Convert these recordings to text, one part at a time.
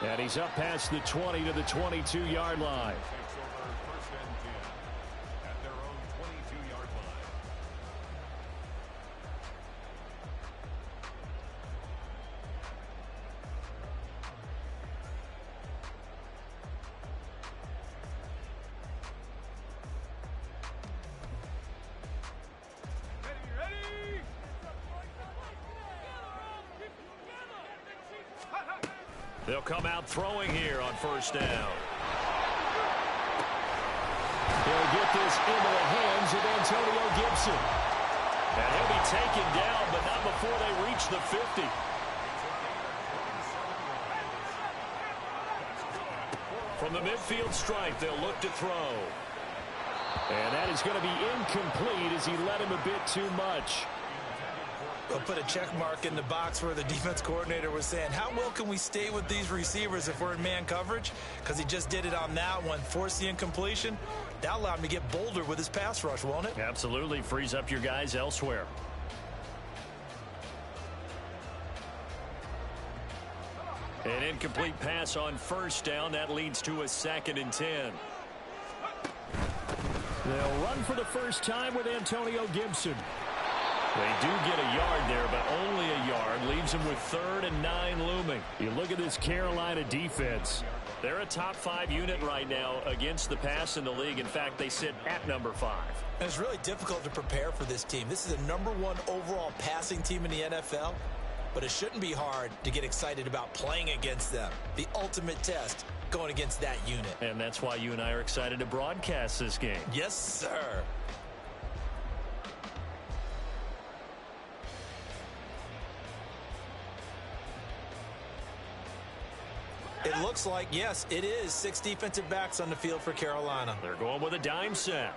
And he's up past the 20 to the 22-yard line. They'll come out throwing here on first down. He'll get this into the hands of Antonio Gibson. And he'll be taken down, but not before they reach the 50. From the midfield stripe, they'll look to throw. And that is going to be incomplete as he led him a bit too much. They'll put a check mark in the box where the defense coordinator was saying, how well can we stay with these receivers if we're in man coverage? Because he just did it on that one, forced the incompletion. That allowed him to get bolder with his pass rush, won't it? Absolutely. Frees up your guys elsewhere. An incomplete pass on first down. That leads to a 2nd and 10. They'll run for the first time with Antonio Gibson. They do get a yard there, but only a yard. Leaves them with 3rd and 9 looming. You look at this Carolina defense. They're a top 5 unit right now against the pass in the league. In fact, they sit at number 5. And it's really difficult to prepare for this team. This is the #1 overall passing team in the NFL. But it shouldn't be hard to get excited about playing against them. The ultimate test going against that unit. And that's why you and I are excited to broadcast this game. Yes, sir. It looks like, yes, it is 6 defensive backs on the field for Carolina. They're going with a dime set.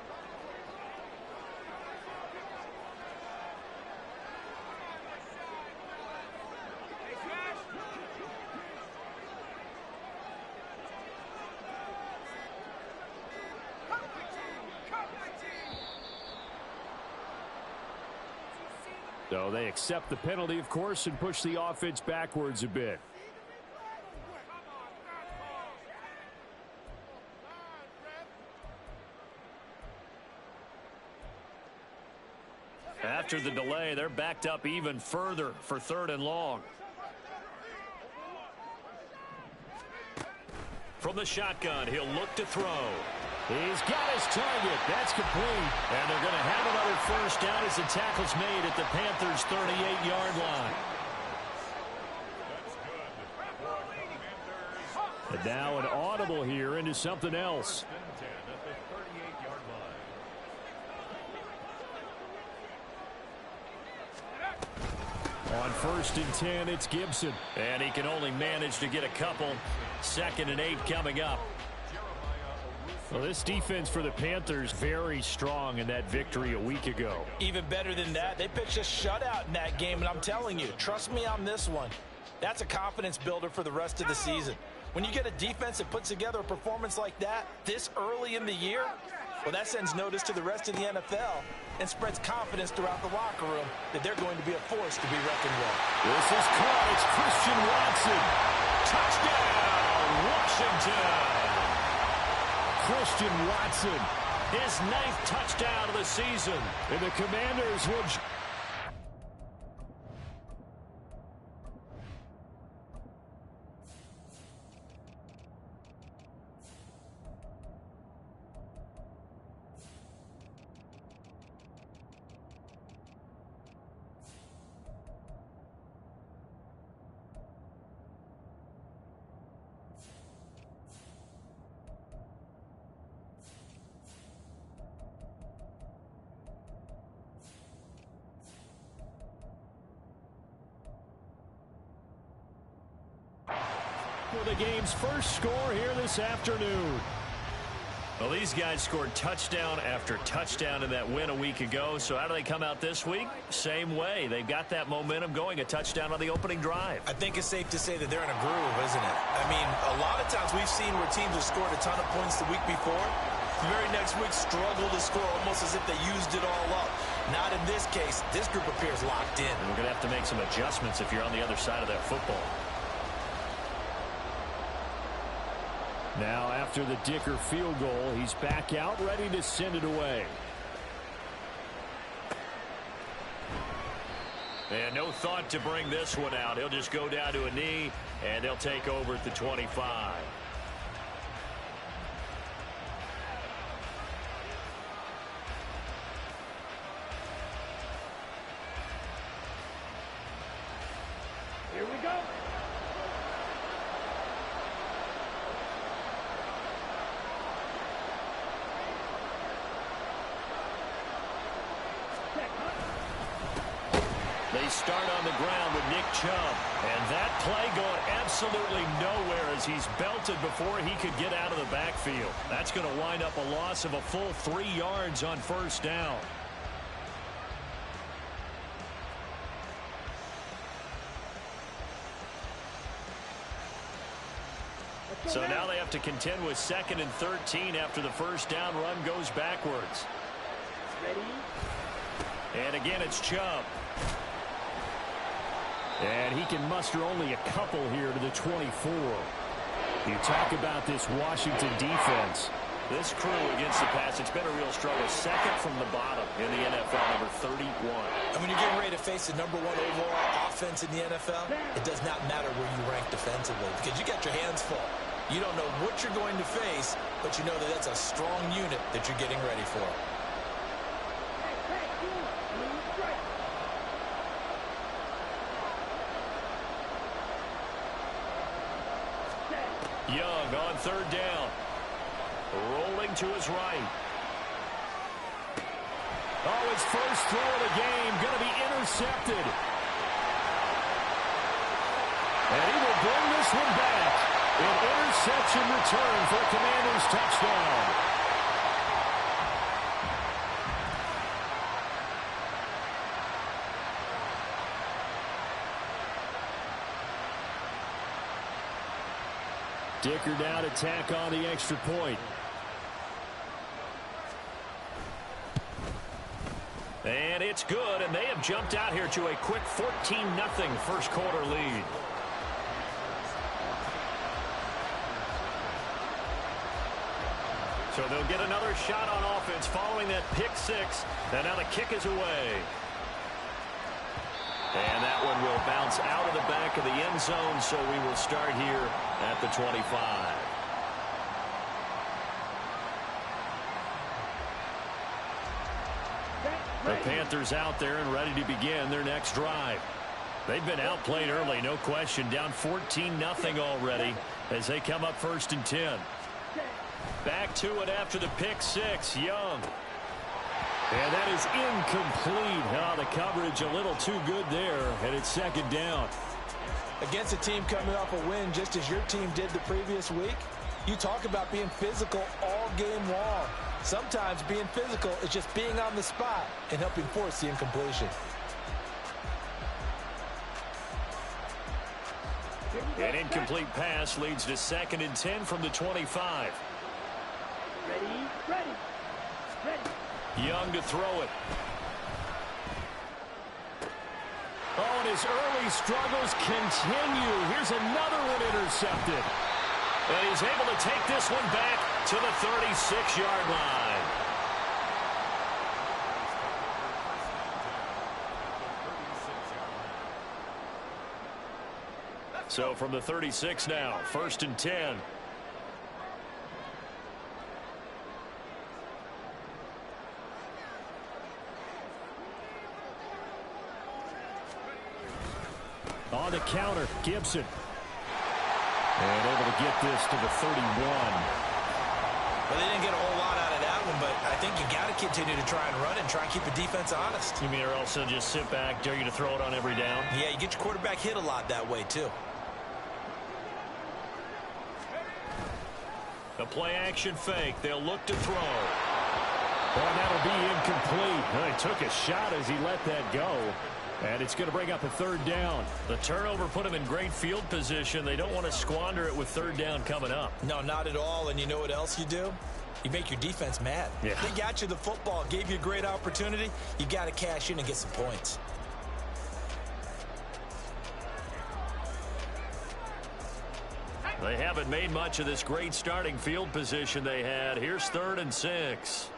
So they accept the penalty, of course, and push the offense backwards a bit. After the delay, they're backed up even further for 3rd and long. From the shotgun, he'll look to throw. He's got his target. That's complete. And they're going to have another first down as the tackle's made at the Panthers' 38-yard line. And now an audible here into something else. On 1st and 10, it's Gibson. And he can only manage to get a couple. 2nd and 8 coming up. Well, this defense for the Panthers very strong in that victory a week ago. Even better than that, they pitched a shutout in that game, and I'm telling you, trust me on this one. That's a confidence builder for the rest of the season. When you get a defense that puts together a performance like that this early in the year, well, that sends notice to the rest of the NFL and spreads confidence throughout the locker room that they're going to be a force to be reckoned with. This is caught. It's Christian Watson. Touchdown, Washington. Christian Watson, his 9th touchdown of the season. And the Commanders will... for the game's first score here this afternoon. Well, these guys scored touchdown after touchdown in that win a week ago. So how do they come out this week? Same way. They've got that momentum going, a touchdown on the opening drive. I think it's safe to say that they're in a groove, isn't it? I mean, a lot of times we've seen where teams have scored a ton of points the week before. The very next week struggle to score almost as if they used it all up. Not in this case. This group appears locked in. And we're going to have to make some adjustments if you're on the other side of that football. Now after the Dicker field goal, he's back out ready to send it away. And no thought to bring this one out. He'll just go down to a knee, and they'll take over at the 25. Here we go. They start on the ground with Nick Chubb. And that play going absolutely nowhere as he's belted before he could get out of the backfield. That's going to wind up a loss of a full 3 yards on first down. So now they have to contend with 2nd and 13 after the first down run goes backwards. Ready? And again, it's Chubb. And he can muster only a couple here to the 24. You talk about this Washington defense. This crew against the pass, it's been a real struggle. 2nd from the bottom in the NFL, number 31. And when you're getting ready to face the number 1 overall offense in the NFL, it does not matter where you rank defensively because you got your hands full. You don't know what you're going to face, but you know that that's a strong unit that you're getting ready for. Young on 3rd down. Rolling to his right. Oh, his first throw of the game going to be intercepted. And he will bring this one back. An interception return for a Commanders touchdown. Dicker down to tack on the extra point. And it's good, and they have jumped out here to a quick 14-0 first quarter lead. So they'll get another shot on offense following that pick 6, and now the kick is away. And that one will bounce out of the back of the end zone, so we will start here at the 25. The Panthers out there and ready to begin their next drive. They've been outplayed early, no question, down 14-0 already as they come up 1st and 10. Back to it after the pick 6, Young. And that is incomplete. The coverage a little too good there, and it's 2nd down. Against a team coming off a win just as your team did the previous week, you talk about being physical all game long. Sometimes being physical is just being on the spot and helping force the incompletion. An incomplete pass leads to 2nd and 10 from the 25. Ready. Young to throw it. Oh, and his early struggles continue. Here's another one intercepted. And he's able to take this one back to the 36-yard line. So from the 36 now, 1st and 10. On the counter, Gibson. And able to get this to the 31. Well, they didn't get a whole lot out of that one, but I think you got to continue to try and run and try and keep the defense honest. You mean or else they'll just sit back, dare you to throw it on every down? Yeah, you get your quarterback hit a lot that way, too. The play-action fake. They'll look to throw. And that'll be incomplete. Well, he took a shot as he let that go. And it's going to bring up a 3rd down. The turnover put them in great field position. They don't want to squander it with 3rd down coming up. No, not at all. And you know what else you do? You make your defense mad. Yeah. They got you the football, gave you a great opportunity. You got to cash in and get some points. They haven't made much of this great starting field position they had. Here's 3rd and 6.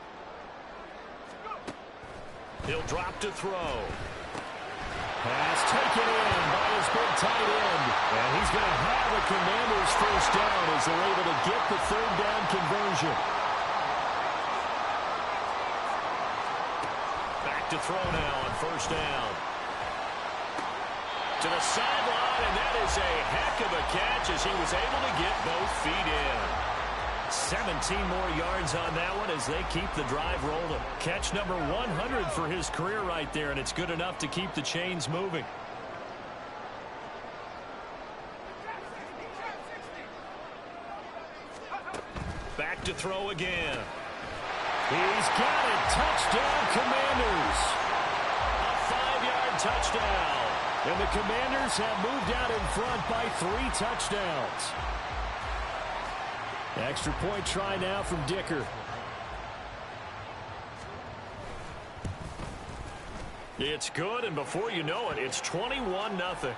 He'll drop to throw. Pass taken in by his big tight end. And he's going to have a Commanders first down as they're able to get the 3rd down conversion. Back to throw now on 1st down. To the sideline, and that is a heck of a catch as he was able to get both feet in. 17 more yards on that one as they keep the drive rolling. Catch number 100 for his career right there, and it's good enough to keep the chains moving. Back to throw again. He's got it. Touchdown, Commanders. A 5-yard touchdown. And the Commanders have moved out in front by 3 touchdowns. Extra point try now from Dicker. It's good, and before you know it, it's 21-0.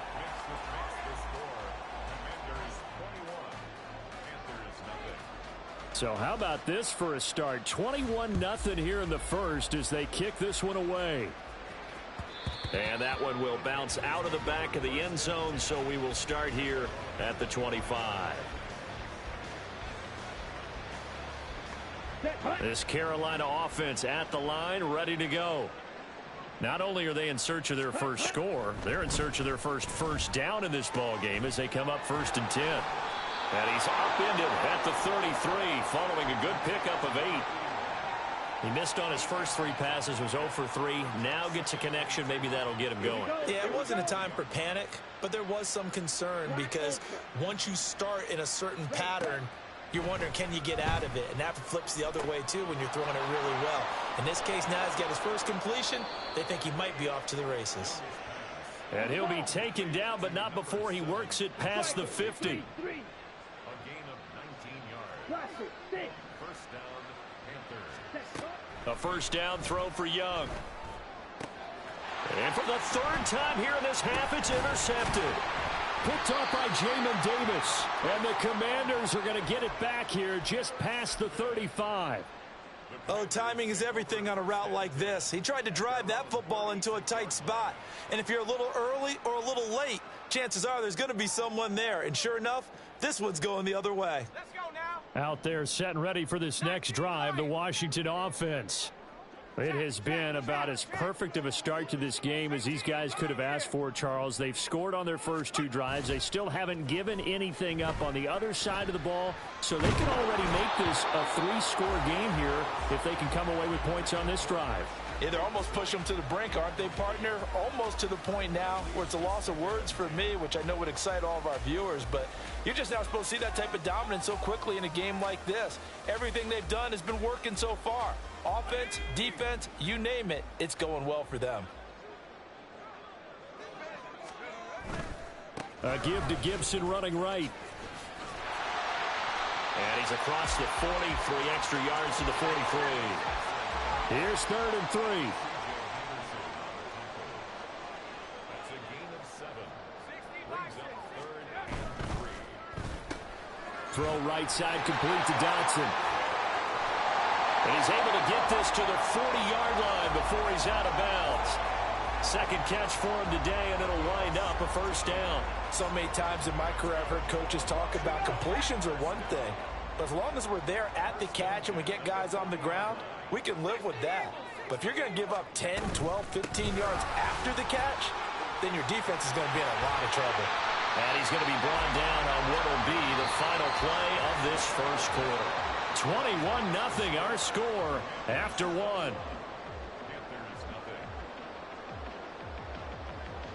So how about this for a start? 21-0 here in the first as they kick this one away. And that one will bounce out of the back of the end zone, so we will start here at the 25. This Carolina offense at the line, ready to go. Not only are they in search of their first score, they're in search of their first down in this ball game as they come up 1st and 10. And he's upended at the 33 following a good pickup of 8. He missed on his first 3 passes, was 0 for 3. Now gets a connection. Maybe that'll get him going. Yeah, it wasn't a time for panic, but there was some concern because once you start in a certain pattern, you're wondering, can you get out of it? And that flips the other way, too, when you're throwing it really well. In this case, now he's got his first completion. They think he might be off to the races. And he'll be taken down, but not before he works it past the 50. A gain of 19 yards. First down, Panthers. A first down throw for Young. And for the 3rd time here in this half, it's intercepted. Picked off by Jamin Davis. And the Commanders are going to get it back here just past the 35. Oh, timing is everything on a route like this. He tried to drive that football into a tight spot. And if you're a little early or a little late, chances are there's going to be someone there. And sure enough, this one's going the other way. Let's go now. Out there set and ready for this next drive, the Washington offense. It has been about as perfect of a start to this game as these guys could have asked for, Charles. They've scored on their first 2 drives. They still haven't given anything up on the other side of the ball, so they can already make this a 3-score game here if they can come away with points on this drive. Yeah, they're almost pushing them to the brink, aren't they, partner? Almost to the point now where it's a loss of words for me, which I know would excite all of our viewers, but you're just not supposed to see that type of dominance so quickly in a game like this. Everything they've done has been working so far. Offense, defense, you name it, it's going well for them. A give to Gibson running right. And he's across the 40, 3 extra yards to the 43. Here's 3rd and 3. That's a gain of 7. Brings up 3rd and 3. Throw right side complete to Dotson. And he's able to get this to the 40-yard line before he's out of bounds. Second catch for him today, and it'll wind up a first down. So many times in my career I've heard coaches talk about completions are one thing, but as long as we're there at the catch and we get guys on the ground, we can live with that. But if you're going to give up 10, 12, 15 yards after the catch, then your defense is going to be in a lot of trouble. And he's going to be brought down on what will be the final play of this first quarter. 21-0 our score after 1.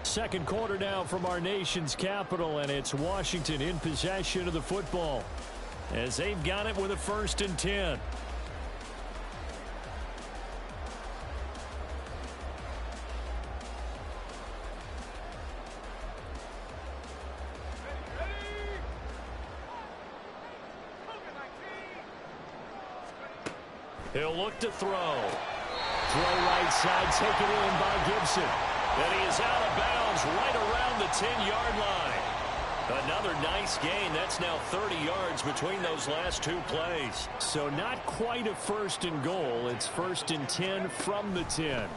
Second quarter now from our nation's capital, and it's Washington in possession of the football as they've got it with a 1st and 10. He'll look to throw. Throw right side, taken in by Gibson. And he is out of bounds right around the 10-yard line. Another nice gain. That's now 30 yards between those last two plays. So not quite a 1st and goal. It's 1st and 10 from the 10.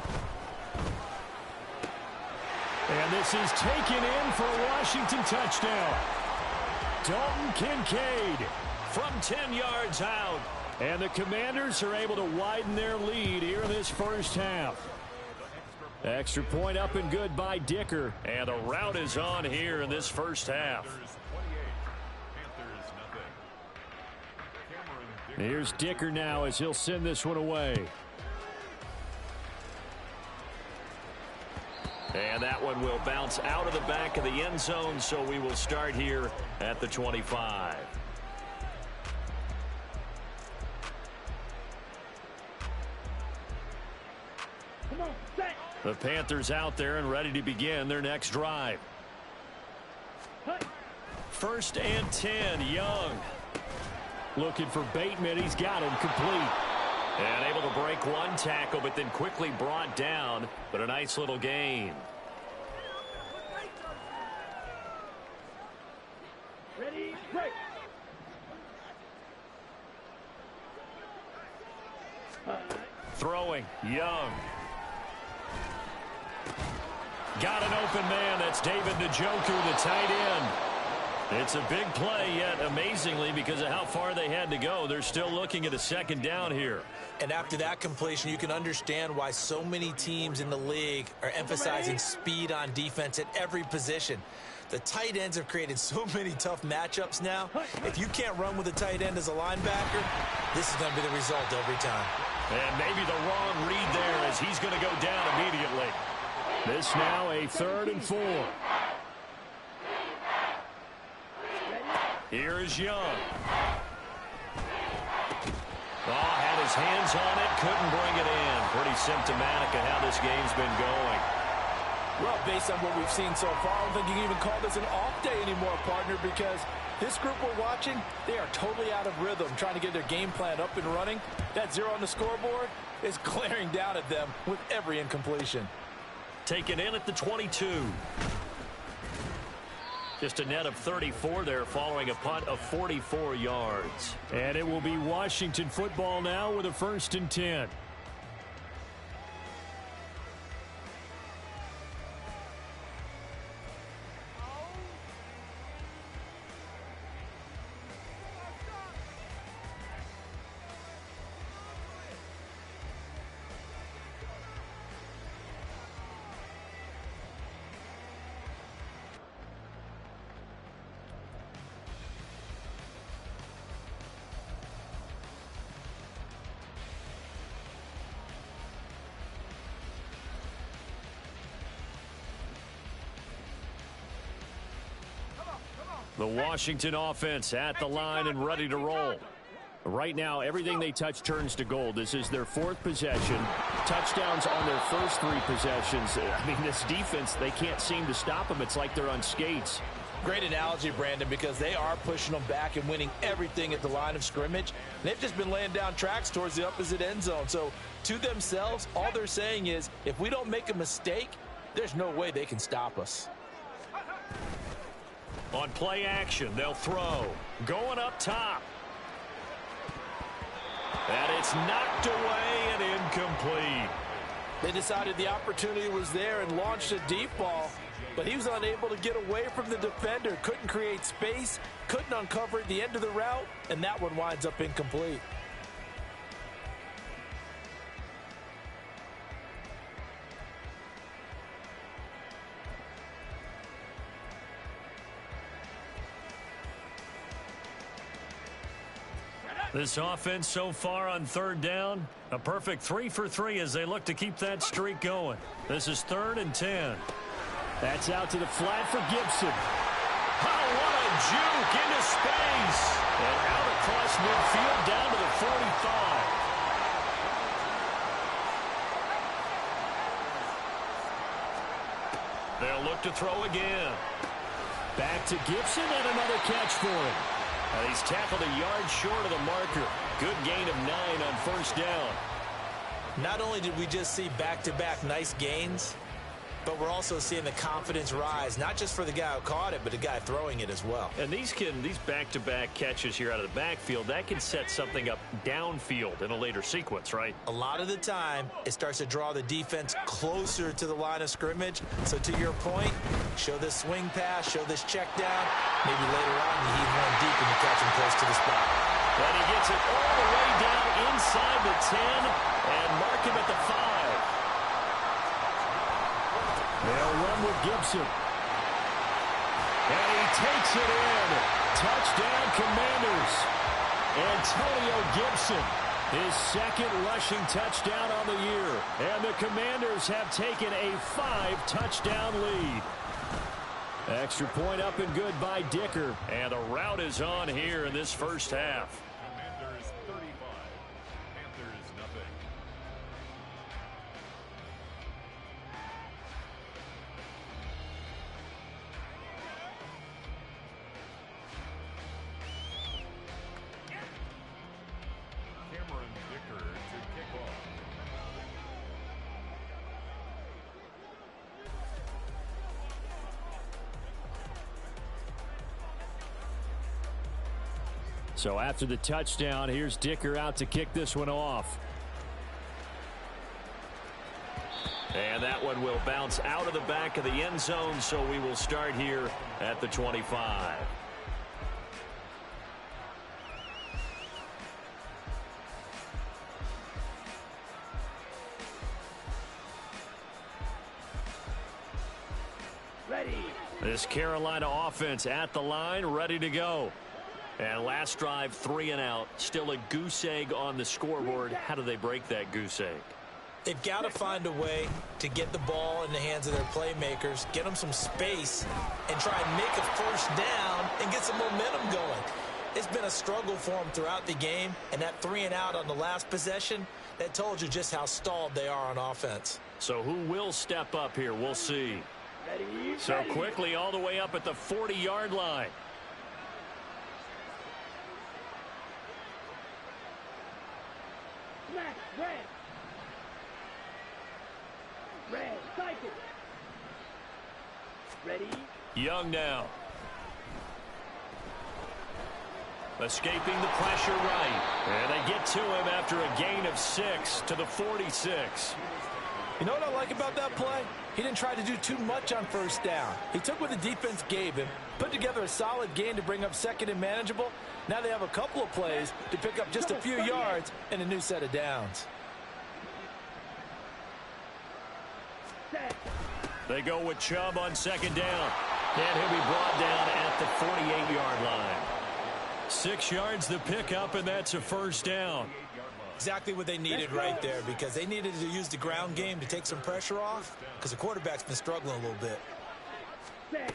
And this is taken in for a Washington touchdown. Dalton Kincaid from 10 yards out. And the Commanders are able to widen their lead here in this first half. Extra point up and good by Dicker. And the rout is on here in this first half. Here's Dicker now as he'll send this one away. And that one will bounce out of the back of the end zone, so we will start here at the 25. Come on, set. The Panthers out there and ready to begin their next drive. 1st and 10, Young. Looking for Bateman. He's got him complete. And able to break one tackle, but then quickly brought down. But a nice little gain. Ready, break. Throwing, Young. Got an open man. That's David Njoku, the tight end. It's a big play, yet amazingly, because of how far they had to go, they're still looking at a 2nd down here. And after that completion, you can understand why so many teams in the league are emphasizing speed on defense at every position. The tight ends have created so many tough matchups now. If you can't run with a tight end as a linebacker, this is going to be the result every time. And maybe the wrong read there as he's going to go down immediately. This now a 3rd and 4. Here is Young. Oh, had his hands on it, couldn't bring it in. Pretty symptomatic of how this game's been going. Well, based on what we've seen so far, I don't think you can even call this an off day anymore, partner, because this group we're watching, they are totally out of rhythm, trying to get their game plan up and running. That 0 on the scoreboard is glaring down at them with every incompletion. Taken in at the 22. Just a net of 34 there following a punt of 44 yards. And it will be Washington football now with a 1st and 10. The Washington offense at the line and ready to roll. Right now, everything they touch turns to gold. This is their 4th possession. Touchdowns on their first 3 possessions. I mean, this defense, they can't seem to stop them. It's like they're on skates. Great analogy, Brandon, because they are pushing them back and winning everything at the line of scrimmage. They've just been laying down tracks towards the opposite end zone. So, to themselves, all they're saying is, if we don't make a mistake, there's no way they can stop us. On play action, they'll throw. Going up top. And it's knocked away and incomplete. They decided the opportunity was there and launched a deep ball, but he was unable to get away from the defender. Couldn't create space, couldn't uncover the end of the route, and that one winds up incomplete. This offense so far on 3rd down, a perfect 3 for 3 as they look to keep that streak going. This is 3rd and 10. That's out to the flat for Gibson. Oh, what a juke into space. And out across midfield down to the 45. They'll look to throw again. Back to Gibson and another catch for him. He's tackled a yard short of the marker. Good gain of 9 on 1st down. Not only did we just see back-to-back nice gains, but we're also seeing the confidence rise, not just for the guy who caught it, but the guy throwing it as well. And these back-to-back catches here out of the backfield, that can set something up downfield in a later sequence, right? A lot of the time, it starts to draw the defense closer to the line of scrimmage. So to your point, show this swing pass, show this check down. Maybe later on, you heave one deep and you catch him close to the spot. And he gets it all the way down inside the 10 and mark him at the 5. They'll run with Gibson. And he takes it in. Touchdown, Commanders. Antonio Gibson, his second rushing touchdown on the year. And the Commanders have taken a 5-touchdown lead. Extra point up and good by Dicker. And the route is on here in this first half. Commanders 35, Panthers nothing. Cameron Dicker to kick off. So after the touchdown, here's Dicker out to kick this one off. And that one will bounce out of the back of the end zone, so we will start here at the 25. Ready. This Carolina offense at the line, ready to go. And last drive, 3 and out. Still a goose egg on the scoreboard. How do they break that goose egg? They've got to find a way to get the ball in the hands of their playmakers, get them some space, and try and make a first down and get some momentum going. It's been a struggle for them throughout the game, and that 3 and out on the last possession, that told you just how stalled they are on offense. So who will step up here? We'll see. Ready. So Ready. quickly all the way up at the 40-yard line. Smash. Red. Red. Cycle. Ready. Young now. Escaping the pressure right. And they get to him after a gain of 6 to the 46. You know what I like about that play? He didn't try to do too much on first down. He took what the defense gave him, put together a solid gain to bring up second and manageable. Now they have a couple of plays to pick up just a few yards and a new set of downs. Set. They go with Chubb on second down. And he'll be brought down at the 48-yard line. 6 yards the pickup, and that's a first down. Exactly what they needed right there, because they needed to use the ground game to take some pressure off, because the quarterback's been struggling a little bit. Set.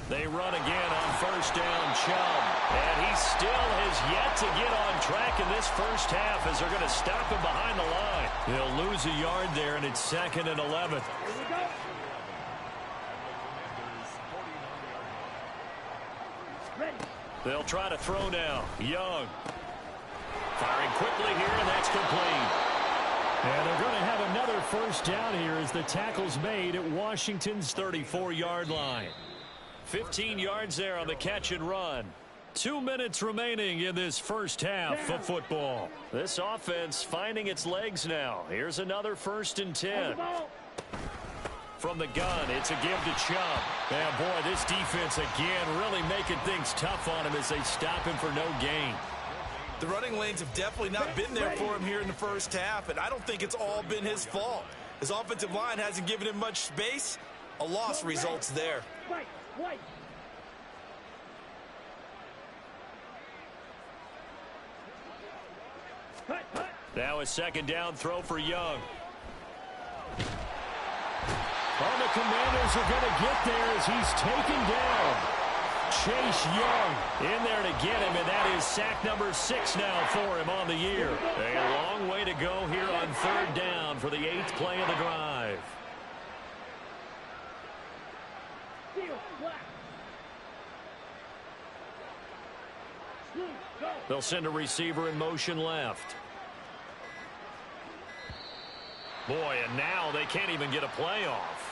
They run again on first down, Chubb. And he still has yet to get on track in this first half as they're going to stop him behind the line. He'll lose a yard there, and it's 2nd and 11. Here we go. Ready. They'll try to throw now. Young. Firing quickly here, and that's complete. And they're going to have another first down here as the tackle's made at Washington's 34-yard line. 15 yards there on the catch and run. 2 minutes remaining in this first half of football. This offense finding its legs now. Here's another 1st and 10. From the gun, it's a give to Chubb. And boy, this defense again really making things tough on him as they stop him for no gain. The running lanes have definitely not been there for him here in the first half, and I don't think it's all been his fault. His offensive line hasn't given him much space. A loss results there. White. White. Hut. Hut. Now a second down throw for Young. Well, the Commanders are going to get there as he's taken down. Chase Young in there to get him, and that is sack number 6 now for him on the year. A long way to go here on 3rd down for the 8th play of the drive. Seal. Black. Blue. Go. They'll send a receiver in motion left. Boy, and now they can't even get a play off.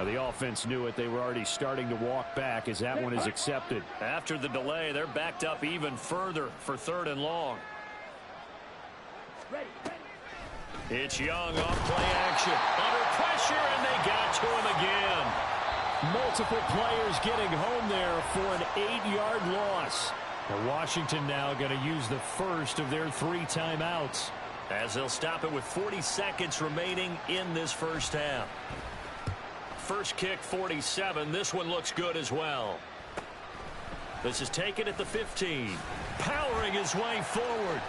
The offense knew it. They were already starting to walk back as that one is accepted. After the delay, they're backed up even further for 3rd and long. It's Young off play action. Under pressure, and they got to him again. Multiple players getting home there for an 8-yard loss. Washington now going to use the first of their 3 timeouts, as they'll stop it with 40 seconds remaining in this first half. First kick, 47. This one looks good as well. This is taken at the 15. Powering his way forward.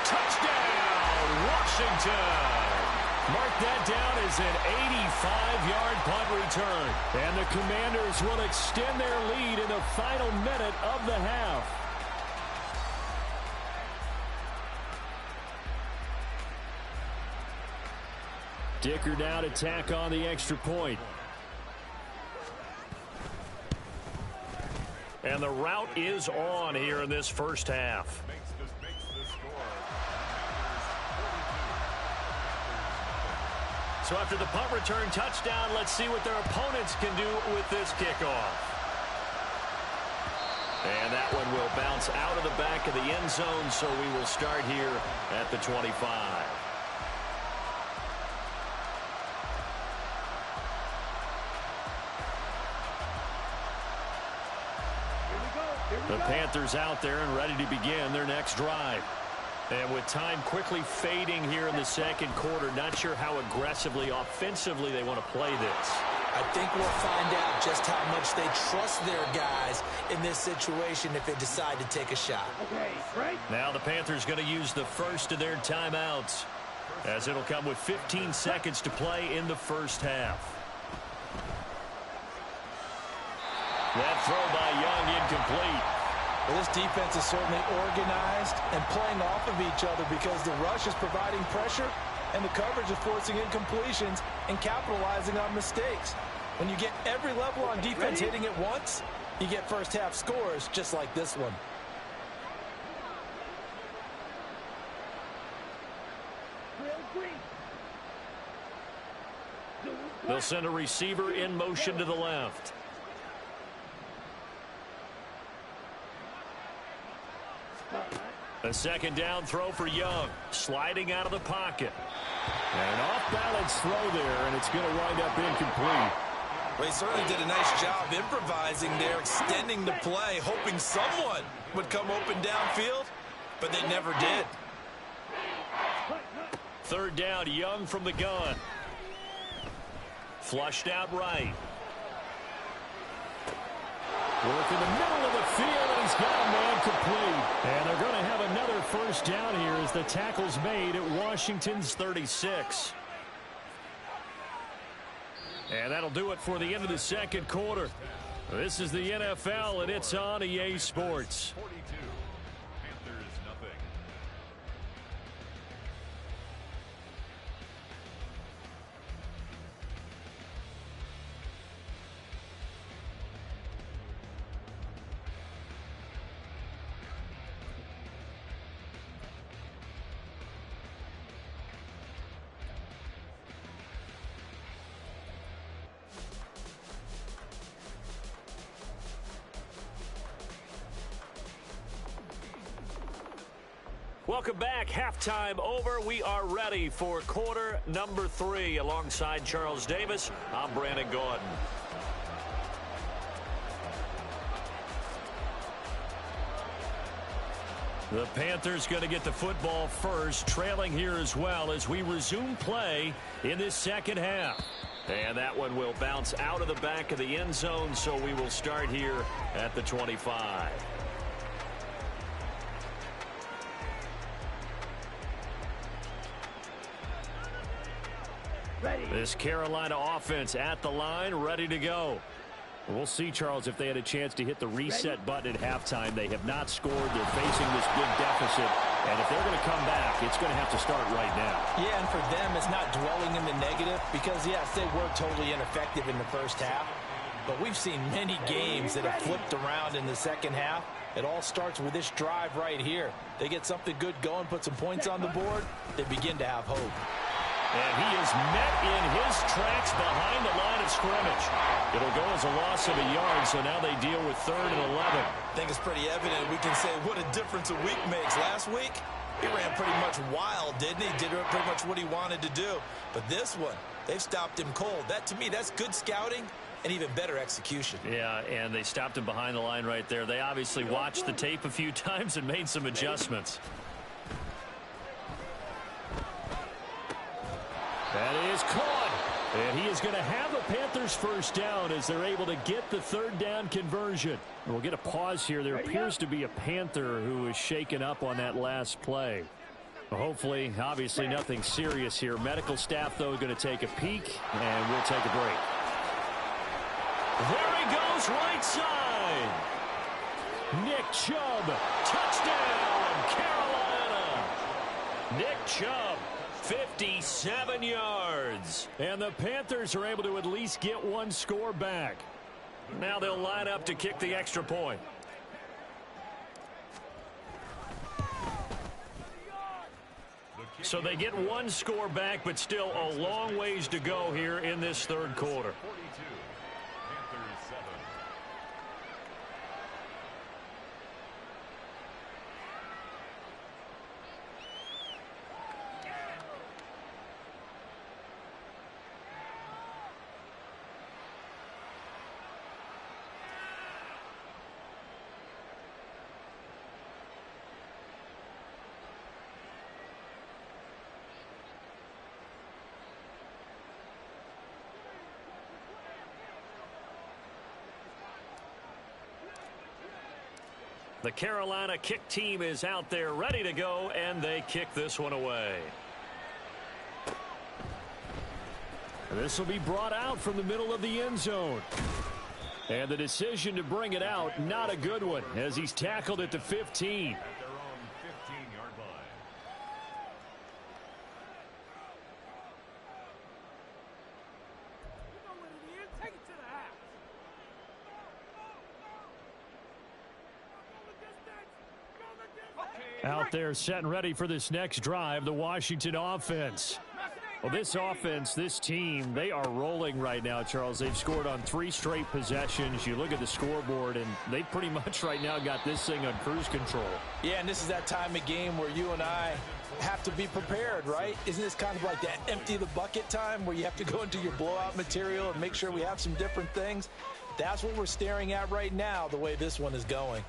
Touchdown, Washington. Mark that down as an 85-yard punt return. And the Commanders will extend their lead in the final minute of the half. Dicker now to tack on the extra point. And the route is on here in this first half. Makes the score. So after the punt return touchdown, let's see what their opponents can do with this kickoff. And that one will bounce out of the back of the end zone, so we will start here at the 25. The Panthers out there and ready to begin their next drive. And with time quickly fading here in the second quarter, not sure how aggressively, offensively they want to play this. I think we'll find out just how much they trust their guys in this situation if they decide to take a shot. Okay, right? Now the Panthers going to use the first of their timeouts, as it'll come with 15 seconds to play in the first half. That throw by Young incomplete. Well, this defense is certainly organized and playing off of each other because the rush is providing pressure and the coverage is forcing incompletions and capitalizing on mistakes. When you get every level on defense hitting it once, you get first half scores just like this one. They'll send a receiver in motion to the left. A second down throw for Young, sliding out of the pocket. An off-balance throw there, and it's going to wind up incomplete. Well, he certainly did a nice job improvising there, extending the play, hoping someone would come open downfield, but they never did. Third down, Young from the gun. Flushed out right. Work in the middle of the field, and he's got a man complete. And they're going to have another first down here as the tackle's made at Washington's 36. And that'll do it for the end of the second quarter. This is the NFL, and it's on EA Sports. 42. Panthers nothing. Welcome back. Halftime over. We are ready for quarter number 3. Alongside Charles Davis, I'm Brandon Gordon. The Panthers going to get the football first, trailing here as well as we resume play in this second half. And that one will bounce out of the back of the end zone, so we will start here at the 25. This Carolina offense at the line, ready to go. We'll see, Charles, if they had a chance to hit the reset button at halftime. They have not scored. They're facing this big deficit. And if they're going to come back, it's going to have to start right now. Yeah, and for them, it's not dwelling in the negative because, yes, they were totally ineffective in the first half. But we've seen many games that have flipped around in the second half. It all starts with this drive right here. They get something good going, put some points on the board, they begin to have hope. And he is met in his tracks behind the line of scrimmage. It'll go as a loss of a yard, so now they deal with 3rd and 11. I think it's pretty evident. We can say what a difference a week makes. Last week, he ran pretty much wild, didn't he? Did pretty much what he wanted to do. But this one, they've stopped him cold. That, to me, that's good scouting and even better execution. Yeah, and they stopped him behind the line right there. They obviously watched the tape a few times and made some adjustments. That is caught. And he is going to have a Panthers first down as they're able to get the 3rd down conversion. We'll get a pause here. There appears to be a Panther who is shaken up on that last play. Hopefully, obviously nothing serious here. Medical staff, though, going to take a peek, and we'll take a break. There he goes, right side. Nick Chubb, touchdown, Carolina. Nick Chubb, 57 yards. And the Panthers are able to at least get one score back. Now they'll line up to kick the extra point. So they get one score back, but still a long ways to go here in this 3rd quarter. 42. Panthers 7. The Carolina kick team is out there ready to go, and they kick this one away. This will be brought out from the middle of the end zone. And the decision to bring it out, not a good one, as he's tackled at the 15. At their own 15-yard line. Take it to the house. Out there set and ready for this next drive, the Washington offense. Well, this offense, this team, they are rolling right now, Charles. They've scored on 3 straight possessions. You look at the scoreboard, and they pretty much right now got this thing on cruise control. Yeah, and this is that time of game where you and I have to be prepared, right? Isn't this kind of like that empty the bucket time where you have to go into your blowout material and make sure we have some different things? That's what we're staring at right now, the way this one is going.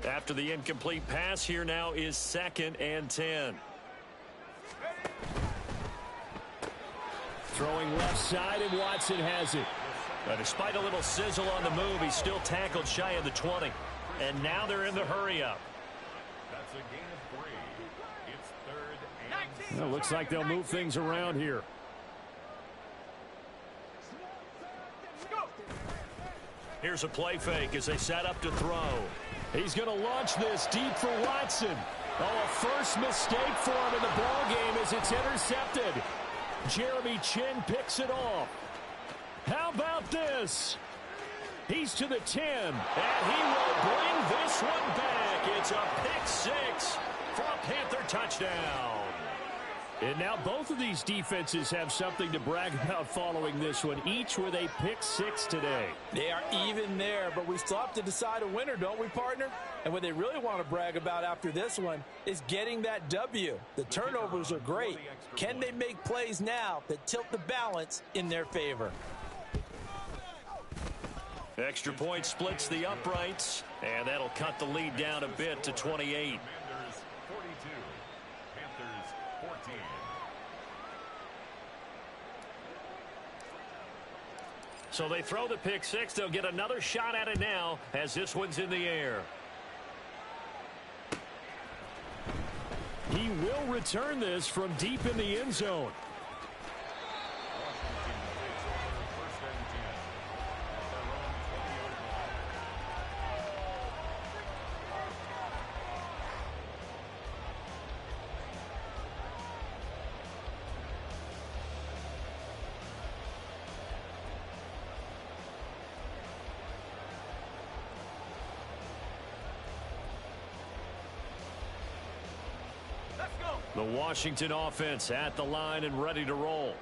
After the incomplete pass, here now is 2nd and 10. Throwing left side, and Watson has it. Despite a little sizzle on the move, he's still tackled shy of the 20. And now they're in the hurry-up. That's a gain of 3. It's 3rd and Well, looks like they'll move things around here. Here's a play fake as they set up to throw. He's going to launch this deep for Watson. Oh, a first mistake for him in the ball game as it's intercepted. Jeremy Chin picks it off. How about this? He's to the 10, and he will bring this one back. It's a pick 6 for a Panther touchdown. And now both of these defenses have something to brag about following this one, each with a pick 6 today. They are even there, but we still have to decide a winner, don't we, partner? And what they really want to brag about after this one is getting that W. The turnovers are great. Can they make plays now that tilt the balance in their favor? Extra point splits the uprights, and that'll cut the lead down a bit to 28. Commanders 42. Panthers 14. So they throw the pick 6. They'll get another shot at it now as this one's in the air. He will return this from deep in the end zone. The Washington offense at the line and ready to roll.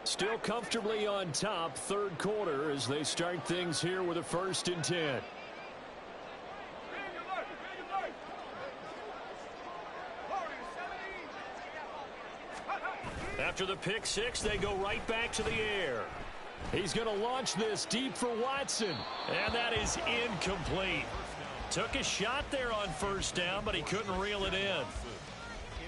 Still comfortably on top, third quarter, as they start things here with a 1st and 10. After the pick six, they go right back to the air. He's going to launch this deep for Watson, and that is incomplete. Took a shot there on 1st down, but he couldn't reel it in.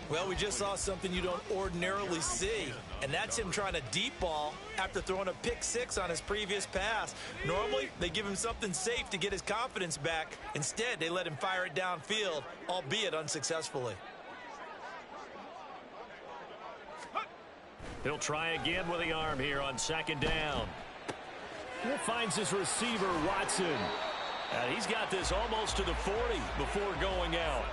Well, we just saw something you don't ordinarily see, and that's him trying to deep ball after throwing a pick six on his previous pass. Normally, they give him something safe to get his confidence back. Instead, they let him fire it downfield, albeit unsuccessfully. He'll try again with the arm here on 2nd down. He finds his receiver, Watson. And he's got this almost to the 40 before going out.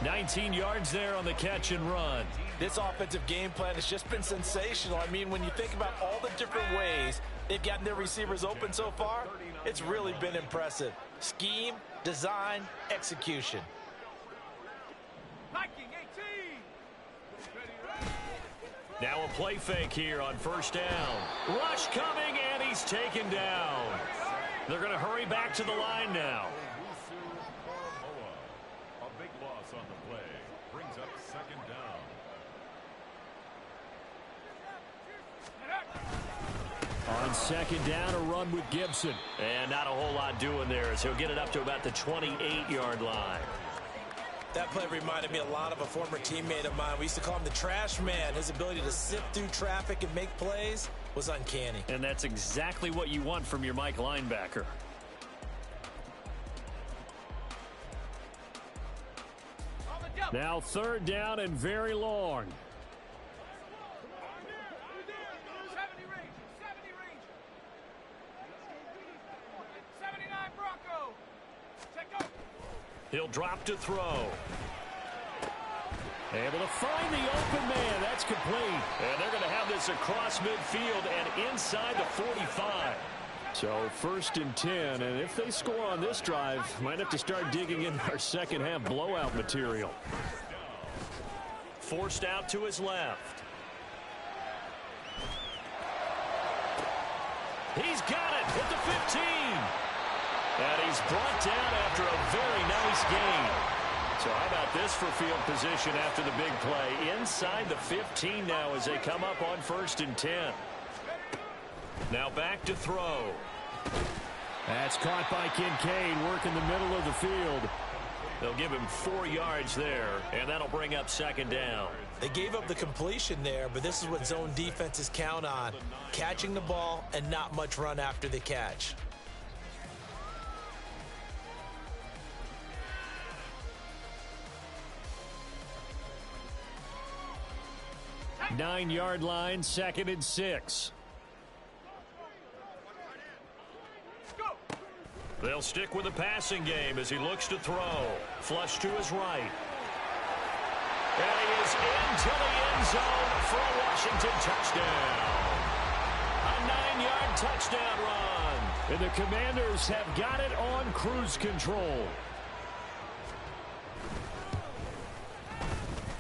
19 yards there on the catch and run. This offensive game plan has just been sensational. I mean, when you think about all the different ways they've gotten their receivers open so far, it's really been impressive. Scheme, design, execution. Now a play fake here on 1st down. Rush coming, and he's taken down. They're going to hurry back to the line now. A big loss on the play. Brings up 2nd down. On 2nd down, a run with Gibson. And not a whole lot doing there, as he'll get it up to about the 28-yard line. That play reminded me a lot of a former teammate of mine. We used to call him the trash man. His ability to sift through traffic and make plays was uncanny. And that's exactly what you want from your Mike linebacker. Now 3rd down and very long. He'll drop to throw. Able to find the open man. That's complete. And they're going to have this across midfield and inside the 45. So 1st and 10. And if they score on this drive, might have to start digging in our second half blowout material. Forced out to his left. He's got it at the 15. And he's brought down after a very nice gain. So how about this for field position after the big play? Inside the 15 now as they come up on 1st and 10. Now back to throw. That's caught by Kincaid, working the middle of the field. They'll give him 4 yards there, and that'll bring up 2nd down. They gave up the completion there, but this is what zone defenses count on. Catching the ball and not much run after the catch. 9-yard line, 2nd and 6. They'll stick with the passing game as he looks to throw. Flush to his right. And he is into the end zone for a Washington touchdown. A 9-yard touchdown run. And the Commanders have got it on cruise control.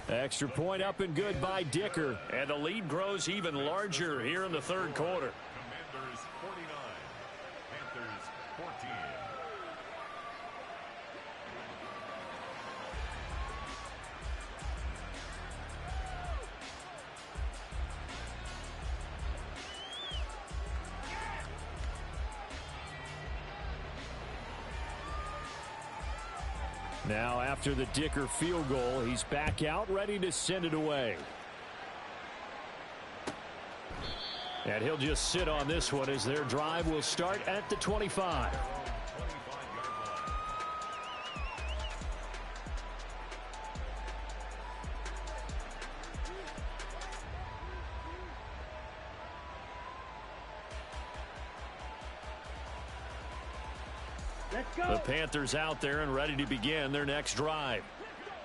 Extra point up and good by Dicker. And the lead grows even larger here in the 3rd quarter. Commanders 49, Panthers 14. Now after the Dicker field goal, he's back out ready to send it away. And he'll just sit on this one as their drive will start at the 25. The Panthers out there and ready to begin their next drive.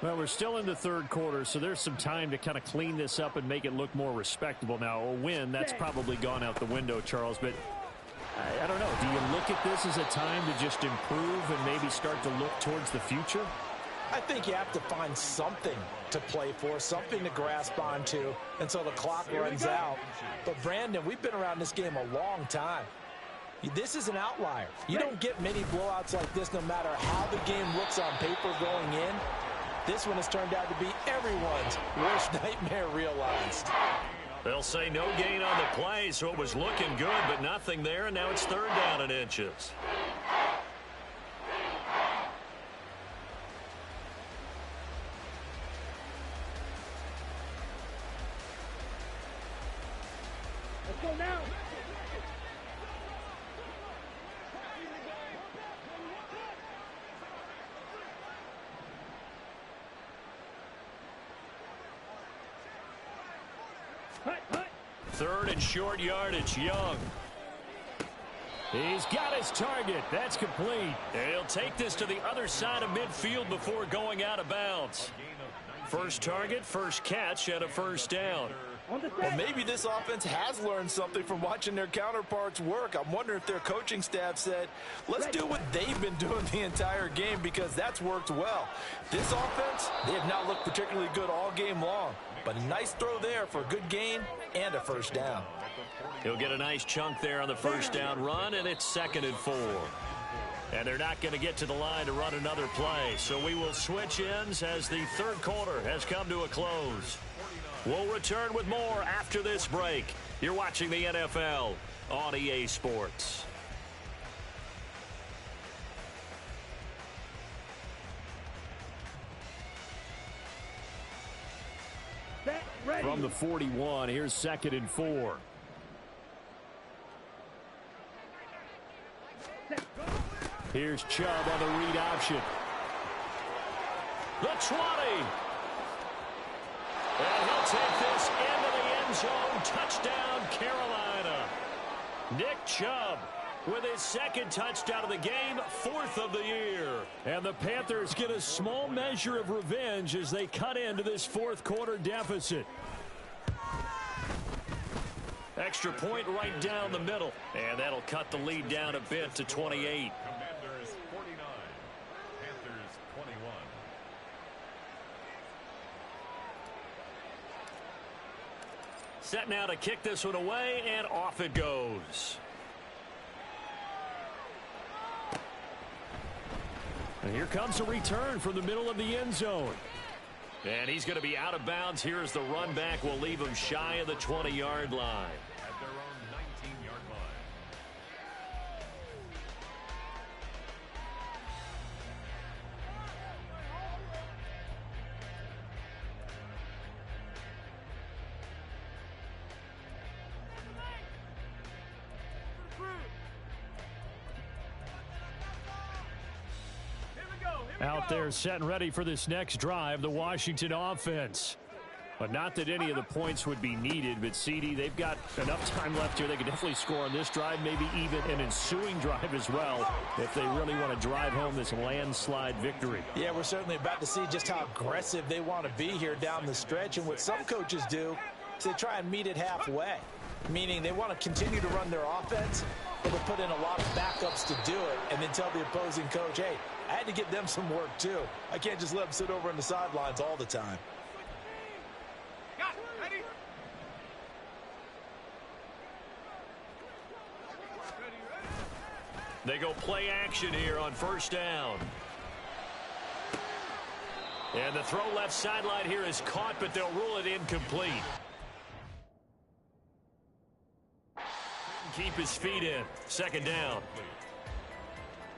Well, we're still in the 3rd quarter, so there's some time to kind of clean this up and make it look more respectable. Now, a win, that's probably gone out the window, Charles, but I don't know. Do you look at this as a time to just improve and maybe start to look towards the future? I think you have to find something to play for, something to grasp onto until the clock runs out. But, Brandon, we've been around this game a long time. This is an outlier. You don't get many blowouts like this no matter how the game looks on paper going in. This one has turned out to be everyone's worst nightmare realized. They'll say no gain on the play, so it was looking good, but nothing there, and now it's third down and inches. Let's go now. Third and short yardage, Young. He's got his target. That's complete. And he'll take this to the other side of midfield before going out of bounds. First target, first catch, and a first down. Well, maybe this offense has learned something from watching their counterparts work. I'm wondering if their coaching staff said, let's do what they've been doing the entire game, because that's worked well. This offense, they have not looked particularly good all game long. But a nice throw there for a good gain and a first down. He'll get a nice chunk there on the first down run, and it's 2nd and 4. And they're not going to get to the line to run another play. So we will switch ends as the third quarter has come to a close. We'll return with more after this break. You're watching the NFL on EA Sports. From the 41, here's 2nd and 4. Here's Chubb on the read option. The 20. And he'll take this into the end zone. Touchdown, Carolina. Nick Chubb with his 2nd touchdown of the game, 4th of the year. And the Panthers get a small measure of revenge as they cut into this 4th quarter deficit. Extra point right down the middle. And that'll cut the lead down a bit to 28. Commanders 49, Panthers 21. Set now to kick this one away, and off it goes. And here comes a return from the middle of the end zone. And he's going to be out of bounds. Here's the run back. We'll leave him shy of the 20-yard line. At their own 19-yard line. Out there set and ready for this next drive, the Washington offense. But not that any of the points would be needed, but CD, they've got enough time left here. They can definitely score on this drive, maybe even an ensuing drive as well, if they really want to drive home this landslide victory. Yeah, we're certainly about to see just how aggressive they want to be here down the stretch. And what some coaches do is they try and meet it halfway, meaning they want to continue to run their offense, but they put in a lot of backups to do it and then tell the opposing coach, hey, I had to give them some work too. I can't just let them sit over on the sidelines all the time. They go play action here on first down. And the throw left sideline here is caught, but they'll rule it incomplete. Keep his feet in. 2nd down.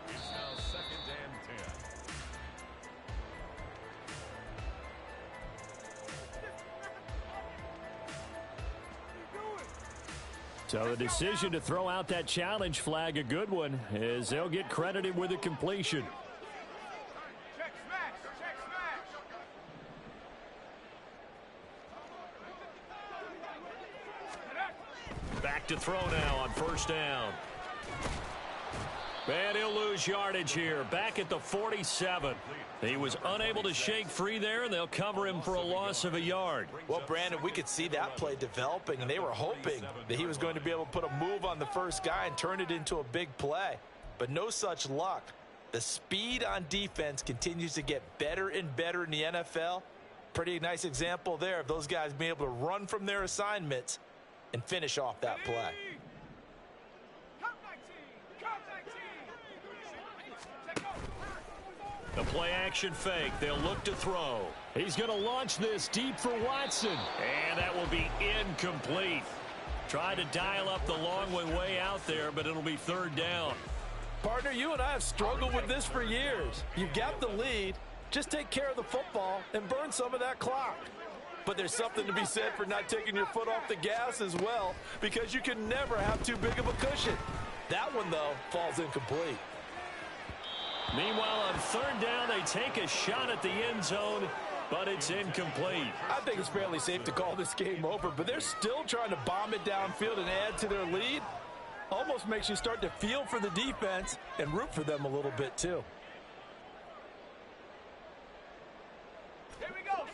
It's now 2nd and 10. So the decision to throw out that challenge flag, a good one, as they'll get credited with a completion. Check smash. Check smash. Back to throw now on first down. And he'll lose yardage here. Back at the 47. He was unable to shake free there, and they'll cover him for a loss of a yard. Well, Brandon, we could see that play developing, and they were hoping that he was going to be able to put a move on the first guy and turn it into a big play. But no such luck. The speed on defense continues to get better and better in the NFL. Pretty nice example there of those guys being able to run from their assignments and finish off that play. The play action fake. They'll look to throw. He's going to launch this deep for Watson. And that will be incomplete. Tried to dial up the long way out there, but it'll be third down. Partner, you and I have struggled with this for years. You've got the lead. Just take care of the football and burn some of that clock. But there's something to be said for not taking your foot off the gas as well, because you can never have too big of a cushion. That one, though, falls incomplete. Meanwhile, on third down, they take a shot at the end zone, but it's incomplete. I think it's fairly safe to call this game over, but they're still trying to bomb it downfield and add to their lead. Almost makes you start to feel for the defense and root for them a little bit, too.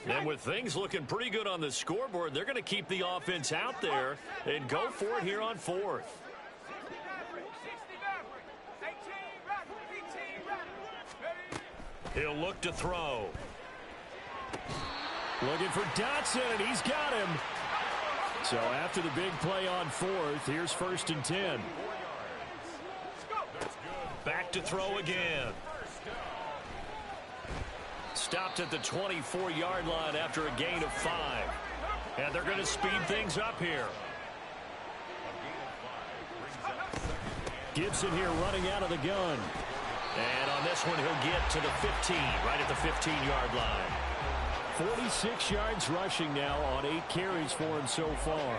And with things looking pretty good on the scoreboard, they're going to keep the offense out there and go for it here on fourth. He'll look to throw. Looking for Dotson, and he's got him. So after the big play on fourth, here's 1st and 10. Back to throw again. Stopped at the 24-yard line after a gain of 5. And they're going to speed things up here. Gibson here running out of the gun. And on this one, he'll get to the 15, right at the 15-yard line. 46 yards rushing now on 8 carries for him so far.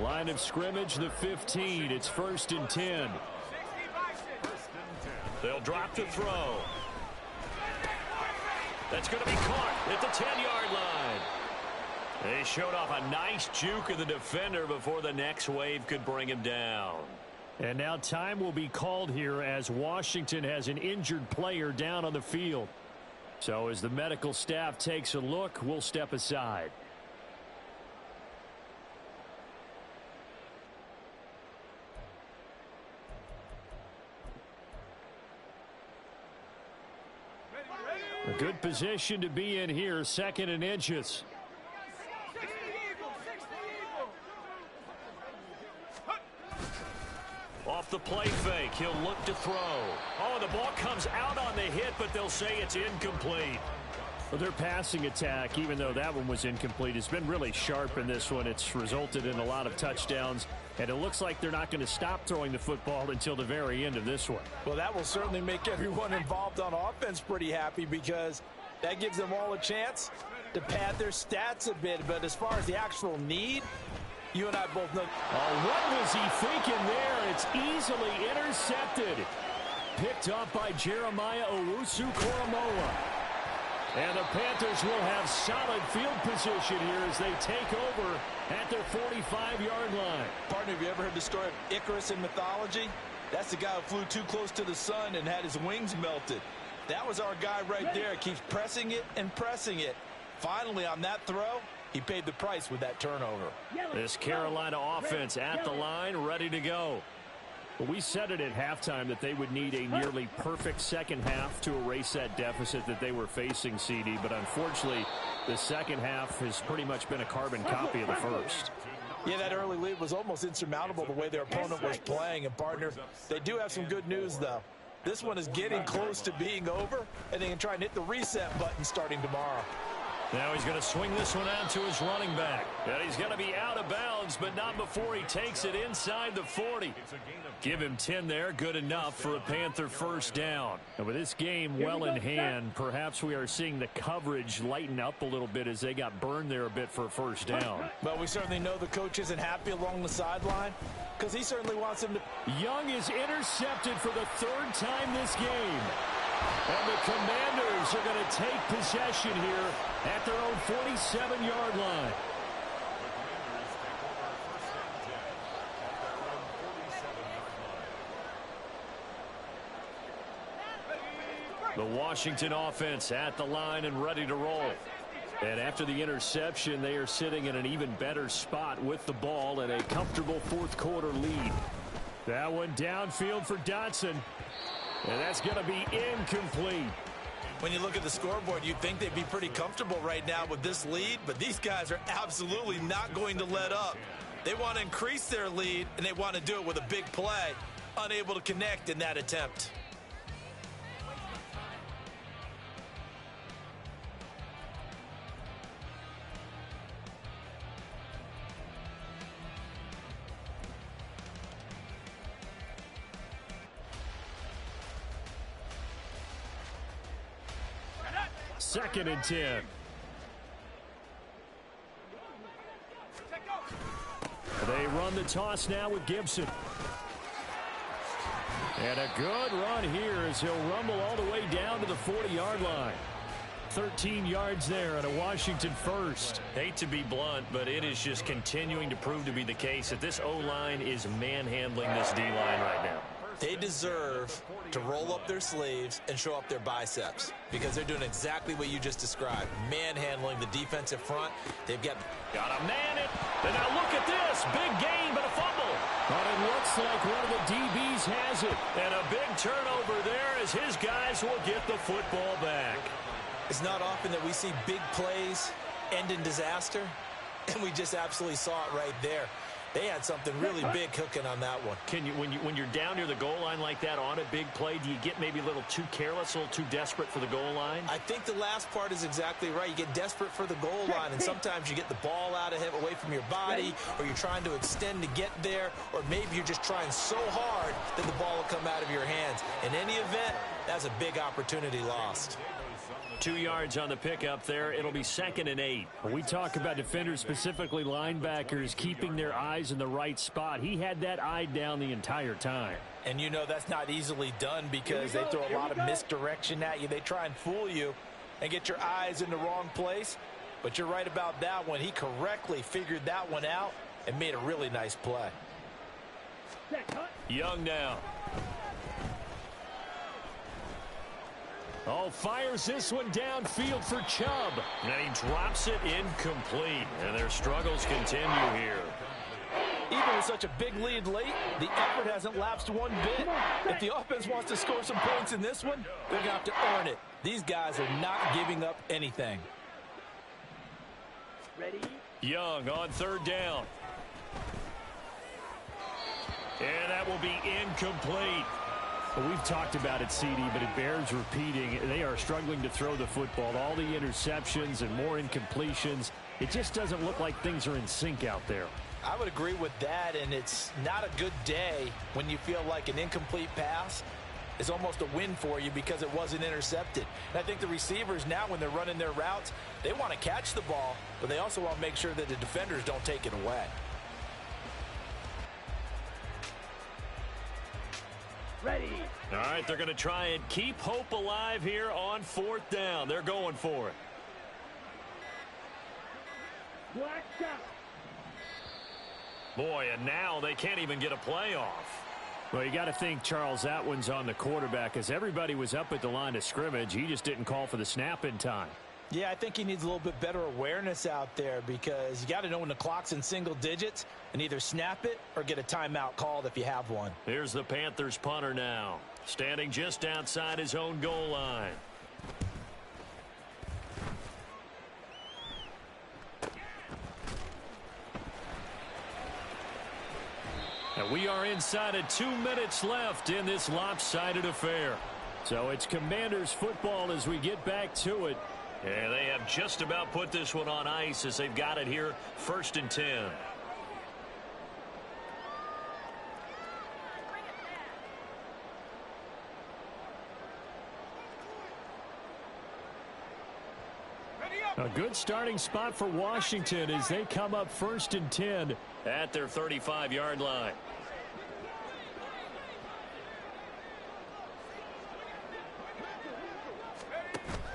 Line of scrimmage, the 15. It's 1st and 10. They'll drop to throw. That's going to be caught at the 10-yard line. They showed off a nice juke of the defender before the next wave could bring him down. And now time will be called here as Washington has an injured player down on the field. So as the medical staff takes a look, we'll step aside. A good position to be in here, 2nd and inches. Off the play fake, he'll look to throw. Oh, the ball comes out on the hit, but they'll say it's incomplete. Well, their passing attack, even though that one was incomplete, has been really sharp in this one. It's resulted in a lot of touchdowns, and it looks like they're not going to stop throwing the football until the very end of this one. Well, that will certainly make everyone involved on offense pretty happy, because that gives them all a chance to pad their stats a bit. But as far as the actual need, you and I both know. Oh, what was he thinking there? It's easily intercepted. Picked up by Jeremiah Owusu-Koramoah. And the Panthers will have solid field position here as they take over at their 45-yard line. Partner, have you ever heard the story of Icarus in mythology? That's the guy who flew too close to the sun and had his wings melted. That was our guy right there. Keeps pressing it and pressing it. Finally, on that throw, he paid the price with that turnover. This Carolina offense at the line, ready to go. Well, we said it at halftime that they would need a nearly perfect second half to erase that deficit that they were facing, CD. But unfortunately, the second half has pretty much been a carbon copy of the first. Yeah, that early lead was almost insurmountable the way their opponent was playing. And, partner, they do have some good news, though. This one is getting close to being over, and they can try and hit the reset button starting tomorrow. Now he's going to swing this one out to his running back. And he's going to be out of bounds, but not before he takes it inside the 40. Give him 10 there, good enough for a Panther first down. And with this game well in hand, perhaps we are seeing the coverage lighten up a little bit as they got burned there a bit for a first down. But we certainly know the coach isn't happy along the sideline, because he certainly wants him to. Young is intercepted for the 3rd time this game. And the Commanders are going to take possession here at their own 47-yard line. The Washington offense at the line and ready to roll. And after the interception, they are sitting in an even better spot with the ball and a comfortable 4th quarter lead. That one downfield for Dotson. And that's going to be incomplete. When you look at the scoreboard, you'd think they'd be pretty comfortable right now with this lead, but these guys are absolutely not going to let up. They want to increase their lead, and they want to do it with a big play. Unable to connect in that attempt. Second and 10. They run the toss now with Gibson. And a good run here as he'll rumble all the way down to the 40-yard line. 13 yards there and a Washington first. Hate to be blunt, but it is just continuing to prove to be the case that this O-line is manhandling this D-line right now. They deserve to roll up their sleeves and show up their biceps because they're doing exactly what you just described. Manhandling the defensive front. They've got to man it. And now look at this. Big gain, but a fumble. But it looks like one of the DBs has it. And a big turnover there as his guys will get the football back. It's not often that we see big plays end in disaster, and we just absolutely saw it right there. They had something really big cooking on that one. Can you, when you're down near the goal line like that on a big play, do you get maybe a little too careless, a little too desperate for the goal line? I think the last part is exactly right. You get desperate for the goal line, and sometimes you get the ball out of him, away from your body, or you're trying to extend to get there, or maybe you're just trying so hard that the ball will come out of your hands. In any event, that's a big opportunity lost. 2 yards on the pickup there. It'll be 2nd and 8. We talk about defenders, specifically linebackers, keeping their eyes in the right spot. He had that eye down the entire time. And you know that's not easily done because they throw a lot of misdirection at you. They try and fool you and get your eyes in the wrong place. But you're right about that one. He correctly figured that one out and made a really nice play. Young now. Oh, fires this one downfield for Chubb. And he drops it incomplete. And their struggles continue here. Even with such a big lead late, the effort hasn't lapsed one bit. If the offense wants to score some points in this one, they're going to have to earn it. These guys are not giving up anything. Ready? Young on 3rd down. And that will be incomplete. Well, we've talked about it, CD, but it bears repeating. They are struggling to throw the football. All the interceptions and more incompletions. It just doesn't look like things are in sync out there. I would agree with that, and it's not a good day when you feel like an incomplete pass is almost a win for you because it wasn't intercepted. And I think the receivers now, when they're running their routes, they want to catch the ball, but they also want to make sure that the defenders don't take it away. Ready. All right, they're going to try and keep hope alive here on 4th down. They're going for it. Black shot. Boy, and now they can't even get a play off. Well, you got to think, Charles, that one's on the quarterback as everybody was up at the line of scrimmage. He just didn't call for the snap in time. Yeah, I think he needs a little bit better awareness out there because you got to know when the clock's in single digits and either snap it or get a timeout called if you have one. Here's the Panthers punter now, standing just outside his own goal line. And we are inside of 2 minutes left in this lopsided affair. So it's Commanders football as we get back to it. And they have just about put this one on ice as they've got it here, 1st and 10. A good starting spot for Washington as they come up 1st and 10 at their 35-yard line.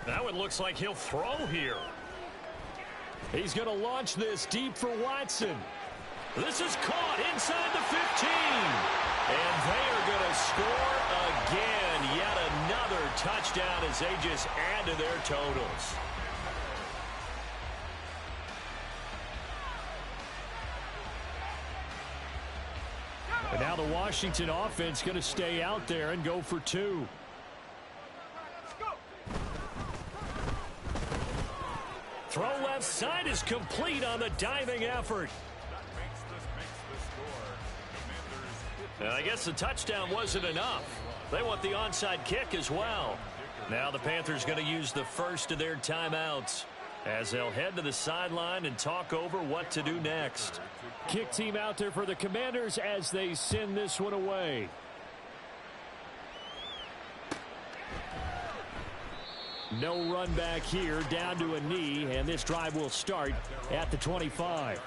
Now it looks like he'll throw here. He's going to launch this deep for Watson. This is caught inside the 15. And they are going to score again. Yet another touchdown as they just add to their totals. And now the Washington offense going to stay out there and go for 2. outside is complete on the diving effort. And I guess the touchdown wasn't enough. They want the onside kick as well. Now the Panthers going to use the first of their timeouts as they'll head to the sideline and talk over what to do next. Kick team out there for the Commanders as they send this one away. No run back here, down to a knee, and this drive will start at the 25.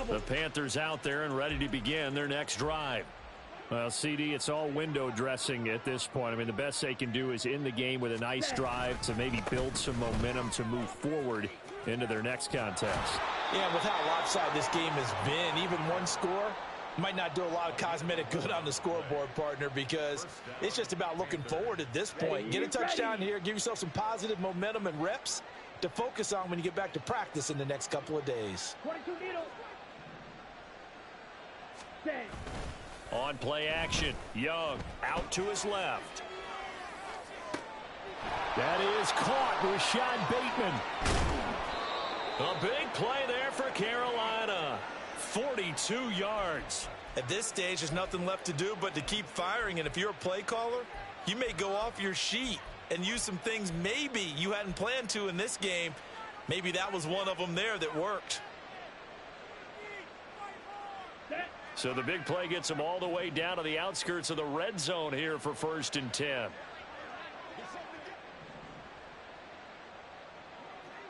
The Panthers out there and ready to begin their next drive. Well, CD, it's all window dressing at this point. I mean, the best they can do is in the game with a nice drive to maybe build some momentum to move forward into their next contest. Yeah, with how lopsided this game has been, even one score might not do a lot of cosmetic good on the scoreboard, partner, because it's just about looking forward at this point. Get a touchdown here, give yourself some positive momentum and reps to focus on when you get back to practice in the next couple of days. 22 needles. On play action, Young out to his left. That is caught, Rashad Bateman. A big play there for Carolina. 42 yards. At this stage, there's nothing left to do but to keep firing, and if you're a play caller, you may go off your sheet and use some things maybe you hadn't planned to in this game. Maybe that was one of them there that worked. So the big play gets them all the way down to the outskirts of the red zone here for 1st and 10.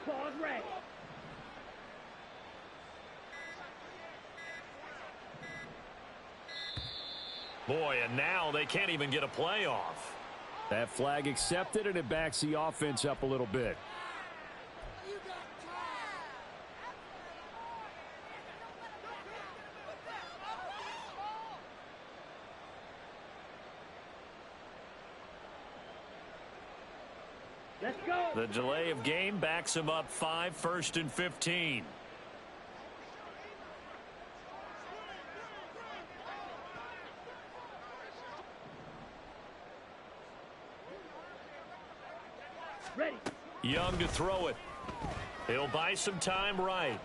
Pause ready. Boy, and now they can't even get a play off. That flag accepted, and it backs the offense up a little bit. Let's go. The delay of game backs him up 5, 1st and 15. Ready. Young to throw it. He'll buy some time right.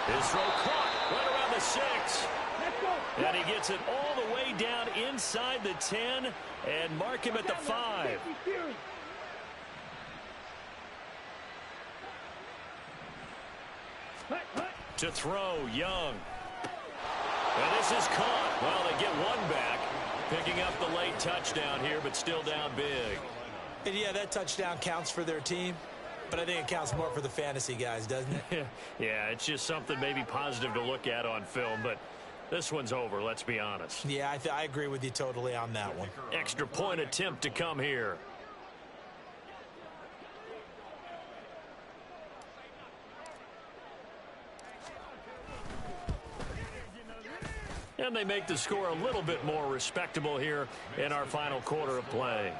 His throw caught right around the 6. Let's go. And he gets it all the way down inside the 10 and mark him at the 5. To throw, Young. And this is caught. Well, they get one back. Picking up the late touchdown here, but still down big. And yeah, that touchdown counts for their team, but I think it counts more for the fantasy guys, doesn't it? Yeah, it's just something maybe positive to look at on film, but this one's over, let's be honest. Yeah, I agree with you totally on that one. Extra point attempt to come here. And they make the score a little bit more respectable here in our final quarter of play.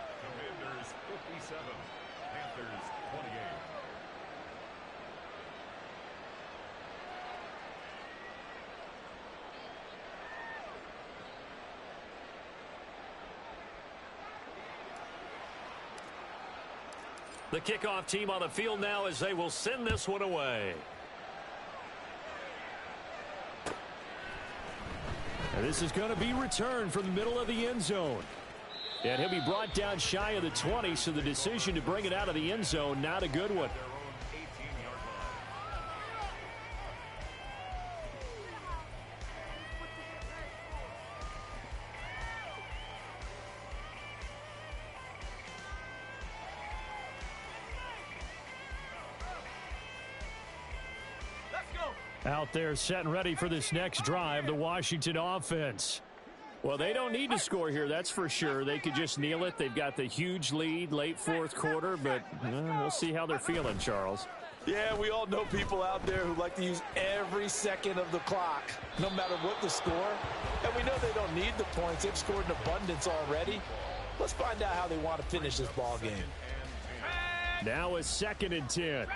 Commanders 57, Panthers 28. The kickoff team on the field now as they will send this one away. And this is going to be returned from the middle of the end zone. And he'll be brought down shy of the 20, so the decision to bring it out of the end zone, not a good one. Out there set and ready for this next drive, the Washington offense. Well, they don't need to score here, that's for sure. They could just kneel it. They've got the huge lead late 4th quarter, but we'll see how they're feeling, Charles. Yeah, we all know people out there who like to use every second of the clock, no matter what the score. And we know they don't need the points. They've scored in abundance already. Let's find out how they want to finish this ball game. Now a 2nd and 10.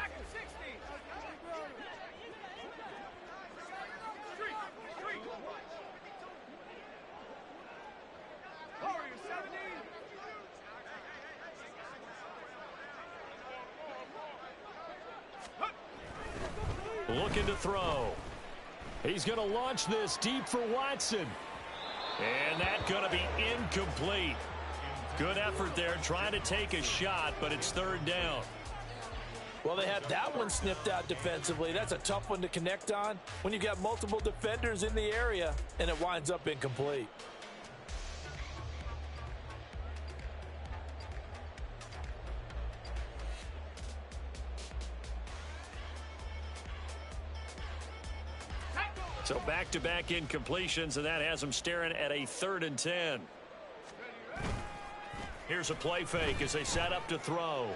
Looking to throw. He's going to launch this deep for Watson. And that's going to be incomplete. Good effort there trying to take a shot, but it's 3rd down. Well, they had that one sniffed out defensively. That's a tough one to connect on when you've got multiple defenders in the area, and it winds up incomplete. So back-to-back incompletions, and that has them staring at a 3rd and 10. Here's a play fake as they set up to throw.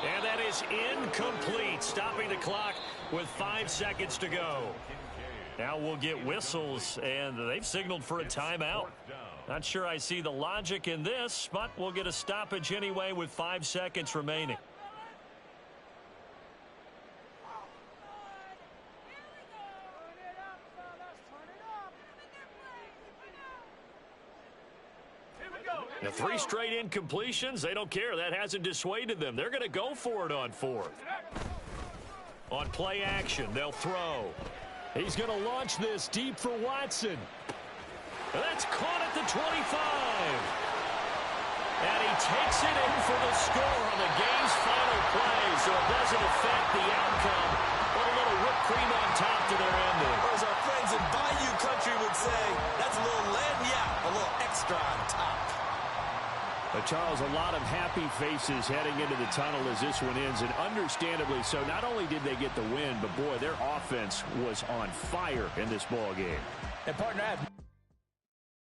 And that is incomplete, stopping the clock with 5 seconds to go. Now we'll get whistles, and they've signaled for a timeout. Not sure I see the logic in this, but we'll get a stoppage anyway with 5 seconds remaining. Now 3 straight incompletions. They don't care. That hasn't dissuaded them. They're going to go for it on 4th. On play action, they'll throw. He's going to launch this deep for Watson. And that's caught at the 25. And he takes it in for the score on the game's final play, so it doesn't affect the outcome. But a little whipped cream on top to their ending. Or as our friends in Bayou Country would say, that's a little lagniappe, a little extra on top. But Charles, a lot of happy faces heading into the tunnel as this one ends, and understandably so. Not only did they get the win, but boy, their offense was on fire in this ball game. And partner,